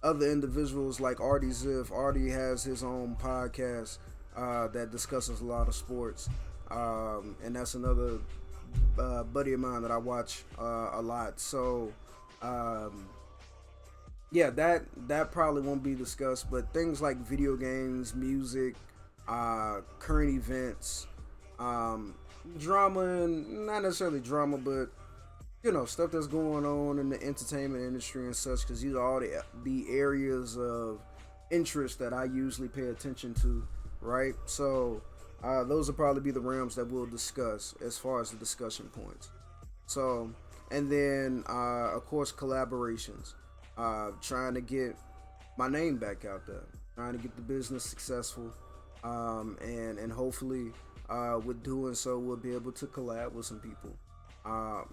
other individuals like Artie Ziff. Artie has his own podcast that discusses a lot of sports, and that's another buddy of mine that I watch a lot. So yeah, that probably won't be discussed, but things like video games, music, current events, drama, and not necessarily drama, but stuff that's going on in the entertainment industry and such, because these are all the areas of interest that I usually pay attention to, right? So those will probably be the realms that we'll discuss as far as the discussion points. So, and then of course collaborations, trying to get my name back out there, trying to get the business successful, and hopefully with doing so we'll be able to collab with some people.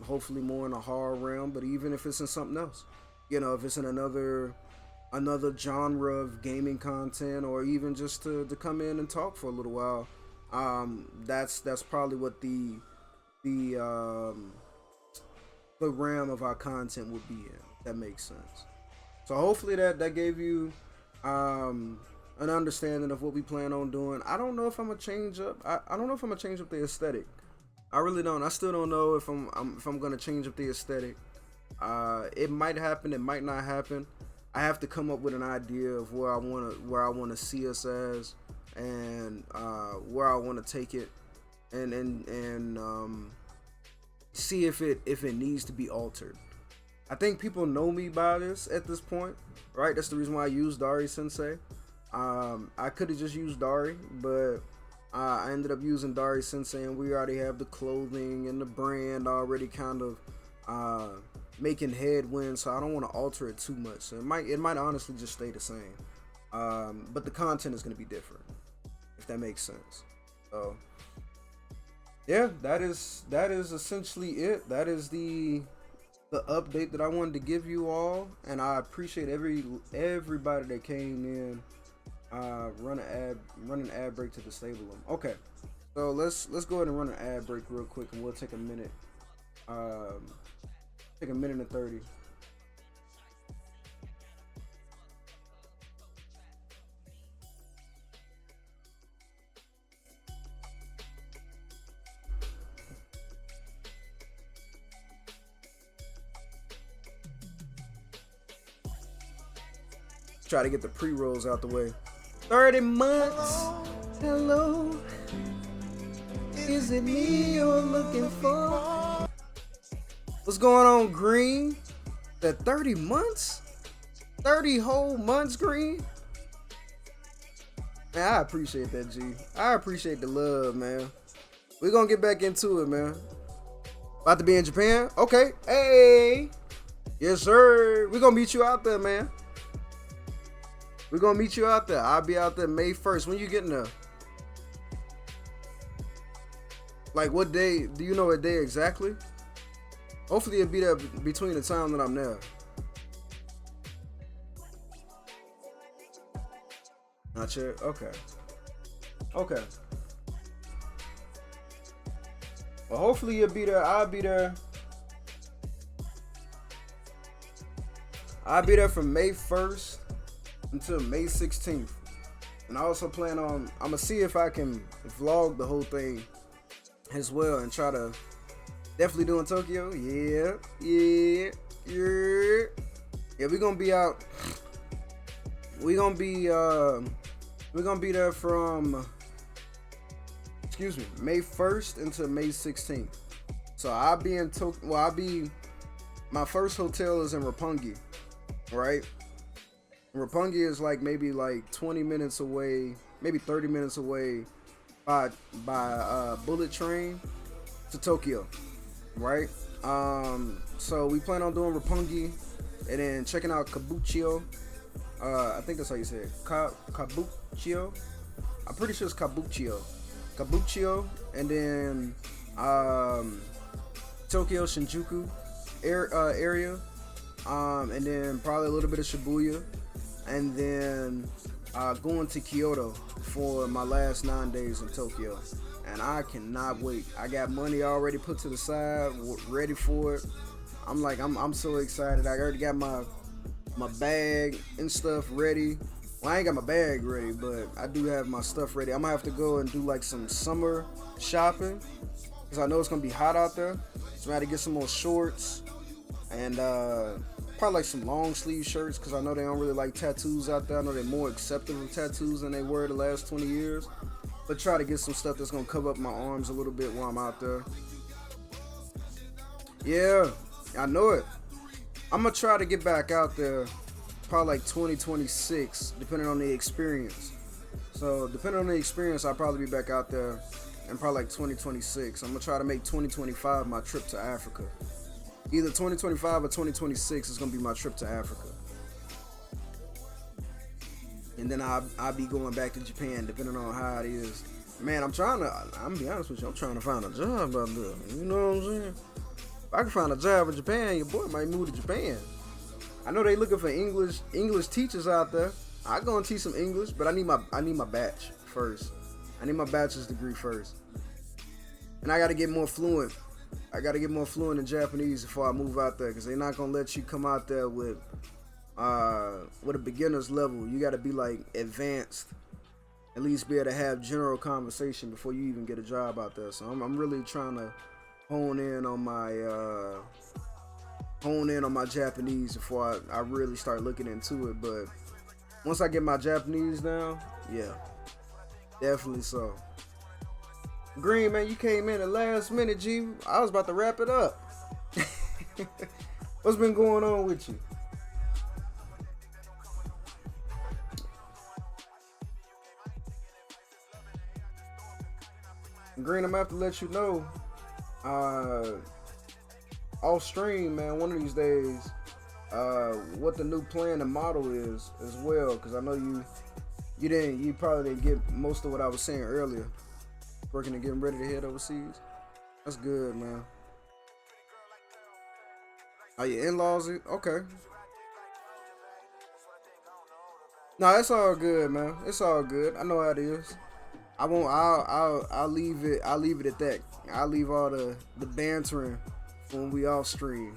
Hopefully more in the horror realm, but even if it's in something else, if it's in another genre of gaming content, or even just to come in and talk for a little while, that's probably what the realm of our content would be in. That makes sense. So hopefully that gave you a an understanding of what we plan on doing. I don't know if I'm gonna change up. I don't know if I'm gonna change up the aesthetic. I really don't. I still don't know if I'm gonna change up the aesthetic. It might happen. It might not happen. I have to come up with an idea of where I wanna see us as, and where I wanna take it, and see if it needs to be altered. I think people know me by this at this point, right? That's the reason why I use Dari Sensei. I could have just used Dari, but I ended up using Dari Sensei, and we already have the clothing and the brand already kind of making headwind, so I don't want to alter it too much. So it might honestly just stay the same, but the content is going to be different, if that makes sense. So yeah, that is essentially it. That is the update that I wanted to give you all, and I appreciate everybody that came in. Run an ad break to disable them. Okay, so let's go ahead and run an ad break real quick, and we'll take a minute. Take a minute and 30. Try to get the pre-rolls out the way. 30 months. Hello. Is it me you're looking for? What's going on, Green? That 30 months? 30 whole months, Green? Man, I appreciate that, G. I appreciate the love, man. We're gonna get back into it, man. About to be in Japan? Okay. Hey. Yes, sir. We're gonna meet you out there, man. We're gonna meet you out there. I'll be out there May 1st. When you getting there? Like, what day? Do you know what day exactly? Hopefully it'll be there between the time that I'm there. Not yet? Okay. Okay. Well, hopefully you'll be there. I'll be there. I'll be there from May 1st until May 16th. And I also plan on, I'm gonna see if I can vlog the whole thing as well, and try to definitely do in Tokyo. Yeah. We're gonna be out. We're gonna be there from, May 1st until May 16th. So I'll be in Tokyo. Well, my first hotel is in Roppongi, right? Roppongi is maybe 20 minutes away, maybe 30 minutes away by bullet train to Tokyo, right? So we plan on doing Roppongi and then checking out Kabukicho. I think that's how you say it. Kabukicho. I'm pretty sure it's Kabukicho. And then Tokyo Shinjuku area, and then probably a little bit of Shibuya, and then going to Kyoto for my last 9 days in Tokyo. And I cannot wait. I got money already put to the side, ready for it. I'm so excited. I already got my bag and stuff ready. Well, I ain't got my bag ready, but I do have my stuff ready. I'm gonna have to go and do some summer shopping, because I know it's gonna be hot out there. So I had to get some more shorts and probably some long sleeve shirts, because I know they don't really like tattoos out there. I know they're more accepting of tattoos than they were the last 20 years. But try to get some stuff that's gonna cover up my arms a little bit while I'm out there. Yeah, I know it. I'm gonna try to get back out there probably 2026, depending on the experience. So depending on the experience, I'll probably be back out there in probably 2026. I'm gonna try to make 2025 my trip to Africa. Either 2025 or 2026 is gonna be my trip to Africa. And then I'll be going back to Japan, depending on how it is. Man, I'm gonna be honest with you, I'm trying to find a job out there. You know what I'm saying? If I can find a job in Japan, your boy might move to Japan. I know they looking for English teachers out there. I go and teach some English, but I need my batch first. I need my bachelor's degree first. And I gotta get more fluent. I gotta get more fluent in Japanese before I move out there, because they're not gonna let you come out there with with a beginner's level, you got to be like advanced, at least be able to have general conversation before you even get a job out there. So I'm really trying to hone in on my Japanese before I really start looking into it. But once I get my Japanese down, yeah, definitely so. Green, man, you came in at last minute, G. I was about to wrap it up. What's been going on with you? Green, I'm gonna have to let you know. Off stream, man, one of these days, what the new plan and model is as well, because I know you probably didn't get most of what I was saying earlier. Working and getting ready to head overseas. That's good, man. Are your in-laws? Okay. No, it's all good, man. It's all good. I know how it is. I won't. I'll leave it. I'll leave it at that. I'll leave all the bantering when we off stream.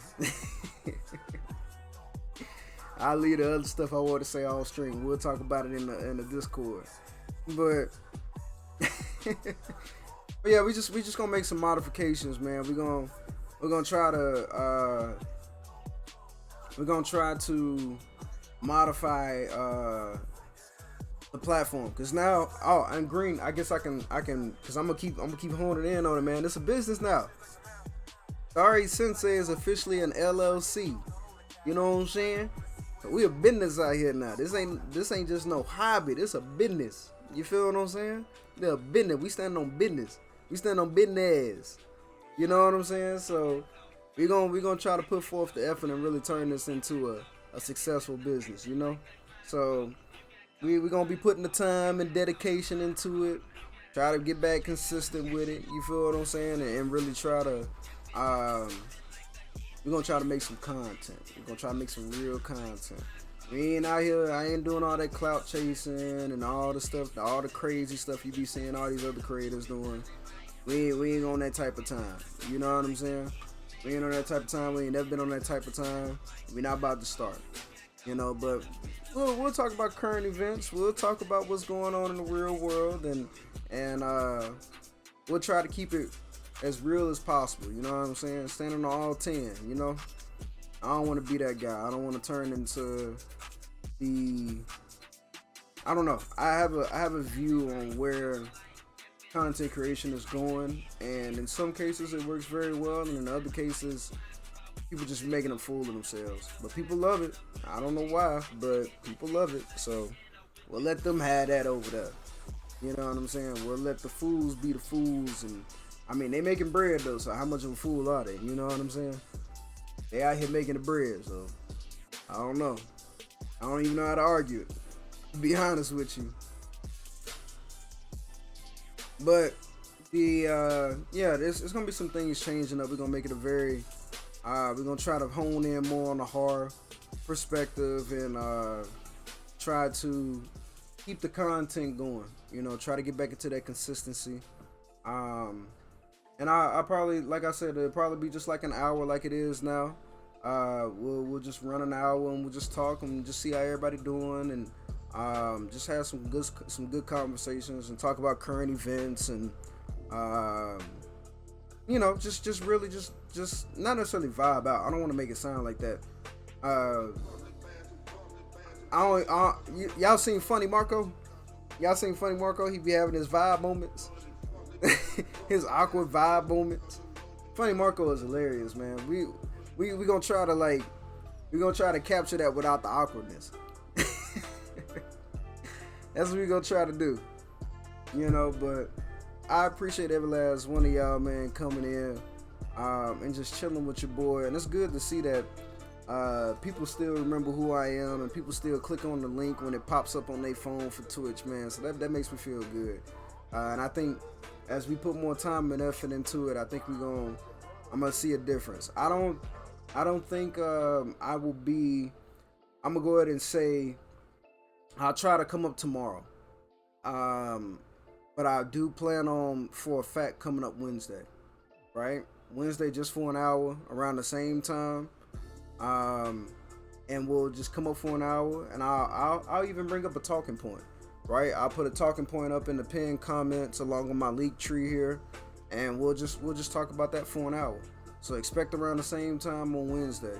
I'll leave the other stuff I want to say off stream. We'll talk about it in the Discord. But but yeah, we just gonna make some modifications, man. We're gonna try to modify the platform, because now, oh, I'm Green. I guess I can because I'm gonna keep honing in on it, man. It's a business now. Sorry, Sensei is officially an LLC. You know what I'm saying? So we a business out here now. This ain't just no hobby. This a business. You feel what I'm saying? They're a business. We stand on business. We stand on business. You know what I'm saying? So we're gonna try to put forth the effort and really turn this into a successful business. You know? So we're gonna be putting the time and dedication into it. Try to get back consistent with it. You feel what I'm saying? And really try to we're gonna try to make some content. We're gonna try to make some real content. We ain't out here, I ain't doing all that clout chasing and all the stuff, all the crazy stuff you be seeing all these other creators doing. We ain't on that type of time. You know what I'm saying? We ain't on that type of time. We ain't never been on that type of time. We not about to start. You know, but we'll talk about current events. We'll talk about what's going on in the real world, and we'll try to keep it as real as possible. You know what I'm saying? Standing on all 10. You know, I don't want to be that guy. I don't want to turn into I don't know. I have a view on where content creation is going, and in some cases it works very well, and in other cases people just making a fool of themselves. But people love it. I don't know why, but people love it. So we'll let them have that over there. You know what I'm saying? We'll let the fools be the fools, and I mean, they making bread though, so how much of a fool are they? You know what I'm saying? They out here making the bread, so I don't know. I don't even know how to argue it, to be honest with you. But there's gonna be some things changing up. We're gonna make it a very we're gonna try to hone in more on the horror perspective, and try to keep the content going. You know, try to get back into that consistency. And I probably, like I said, it'll probably be just like an hour like it is now. We'll just run an hour and we'll just talk and just see how everybody doing, and just have some good conversations and talk about current events, and you know, just really just not necessarily vibe out. I don't want to make it sound like that. Y'all seen Funny Marco? Y'all seen Funny Marco? He be having his vibe moments. His awkward vibe moments. Funny Marco is hilarious, man. We gonna try to capture that without the awkwardness. That's what we gonna try to do. You know, but I appreciate every last one of y'all, man, coming in and just chilling with your boy. And it's good to see that people still remember who I am, and people still click on the link when it pops up on their phone for Twitch, man. So that makes me feel good. And I think as we put more time and effort into it, I think I'm gonna see a difference. I don't think I'm gonna go ahead and say I'll try to come up tomorrow. But I do plan on, for a fact, coming up Wednesday, right? Wednesday, just for an hour around the same time. and we'll just come up for an hour, and I'll even bring up a talking point, right? I'll put a talking point up in the pinned comments along with my leak tree here, and we'll just talk about that for an hour. So expect around the same time on Wednesday,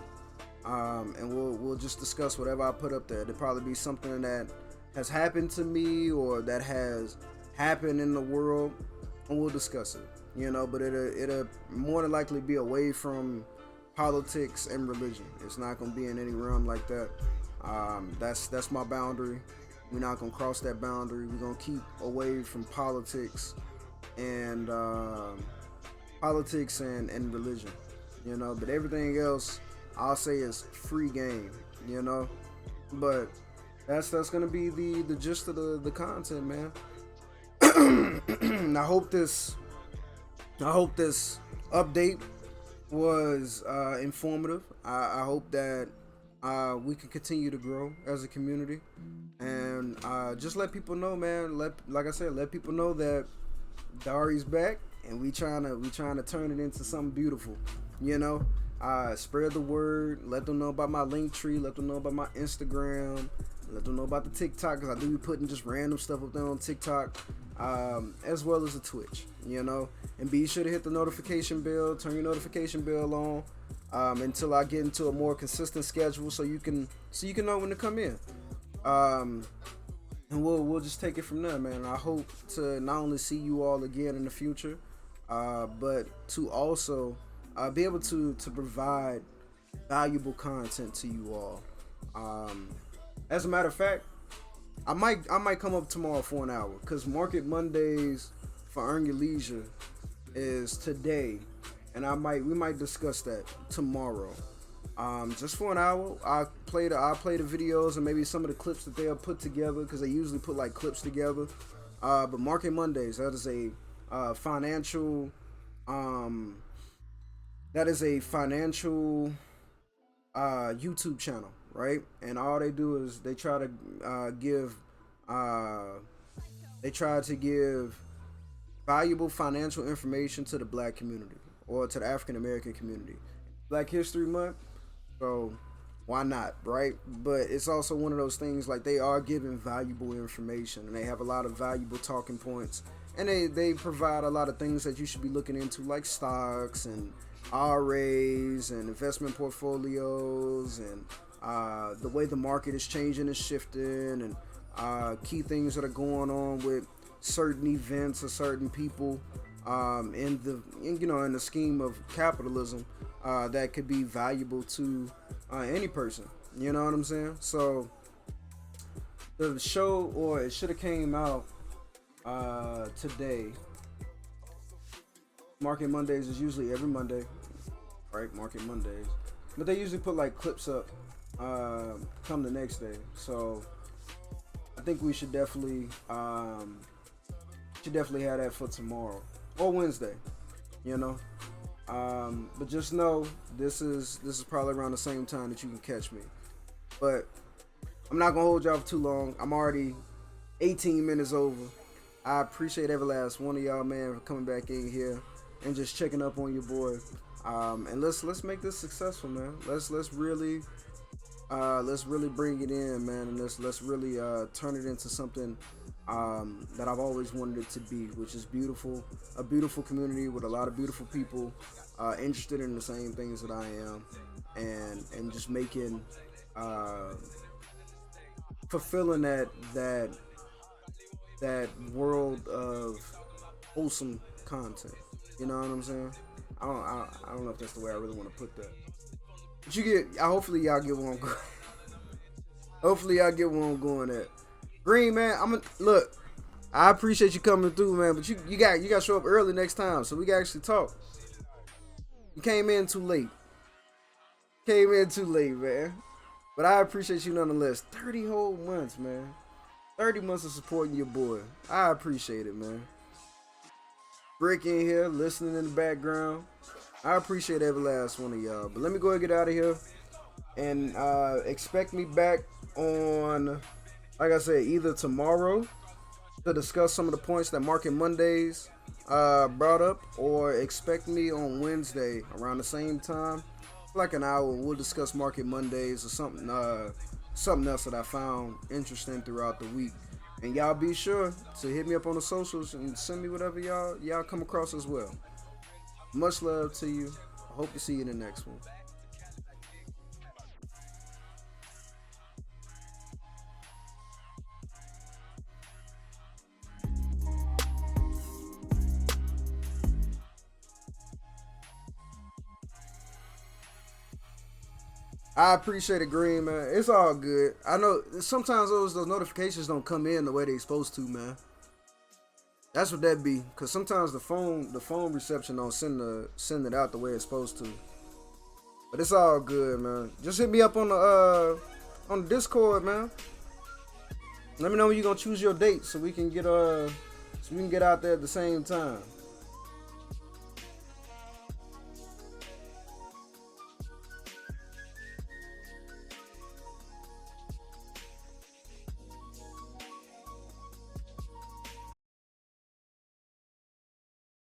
and we'll just discuss whatever I put up there. It'll probably be something that has happened to me or that has happened in the world, and we'll discuss it. But it'll more than likely be away from politics and religion. It's not gonna be in any realm like that. That's my boundary. We're not gonna cross that boundary. We're gonna keep away from and politics and religion. But everything else I'll say is free game. But that's gonna be the gist of the content, man. I hope this update was informative. I hope that we can continue to grow as a community, and just let people know, man. Like I said, let people know that Dari's back, and we trying to turn it into something beautiful. Spread the word. Let them know about my link tree. Let them know about my Instagram. Let them know about the TikTok, because I do be putting just random stuff up there on TikTok, as well as the Twitch. And be sure to hit the notification bell. Turn your notification bell on until I get into a more consistent schedule, so you can know when to come in. And we'll just take it from there, man. I hope to not only see you all again in the future, but to also be able to provide valuable content to you all. As a matter of fact, I might come up tomorrow for an hour, because Market Mondays for Earn Your Leisure is today, and we might discuss that tomorrow. Just for an hour. I'll play the videos and maybe some of the clips that they'll put together, because they usually put like clips together. But Market Mondays, that is a financial YouTube channel, right? And all they do is they try to give valuable financial information to the Black community, or to the African American community. Black History Month, so why not, right? But it's also one of those things, like, they are giving valuable information, and they have a lot of valuable talking points, and they provide a lot of things that you should be looking into, like stocks and RAs and investment portfolios, and the way the market is changing and shifting, and key things that are going on with certain events or certain people in the scheme of capitalism, that could be valuable to any person. You know what I'm saying? So the show, or it should have came out today. Market Mondays is usually every Monday, right? Market Mondays, but they usually put like clips up come the next day. So I think we should definitely have that for tomorrow or Wednesday, but just know this is probably around the same time that you can catch me. But I'm not gonna hold y'all for too long. I'm already 18 minutes over. I appreciate every last one of y'all, man, for coming back in here and just checking up on your boy. And let's make this successful, man. Let's really bring it in, man, and let's really turn it into something that I've always wanted it to be, which is beautiful, a beautiful community with a lot of beautiful people interested in the same things that I am, and just making fulfilling that world of wholesome content. You know what I'm saying? I don't know if that's the way I really want to put that. But hopefully y'all get where I'm going. Hopefully y'all get where I'm going at. Green, man, look. I appreciate you coming through, man, but you got to show up early next time so we can actually talk. You came in too late. Man. But I appreciate you nonetheless. 30 whole months, man. 30 months of supporting your boy. I appreciate it, man. Brick in here, listening in the background. I appreciate every last one of y'all. But let me go ahead and get out of here. And expect me back on, like I said, either tomorrow to discuss some of the points that Market Mondays brought up, or expect me on Wednesday around the same time like an hour. We'll discuss Market Mondays or something. Something else that I found interesting throughout the week. And y'all be sure to hit me up on the socials and send me whatever y'all come across as well. Much love to you. I hope to see you in the next one. I appreciate it, Green, man. It's all good. I know sometimes those notifications don't come in the way they supposed to, man. That's what that be. Cause sometimes the phone reception don't send it out the way it's supposed to. But it's all good, man. Just hit me up on the Discord, man. Let me know when you gonna choose your date so we can get out there at the same time.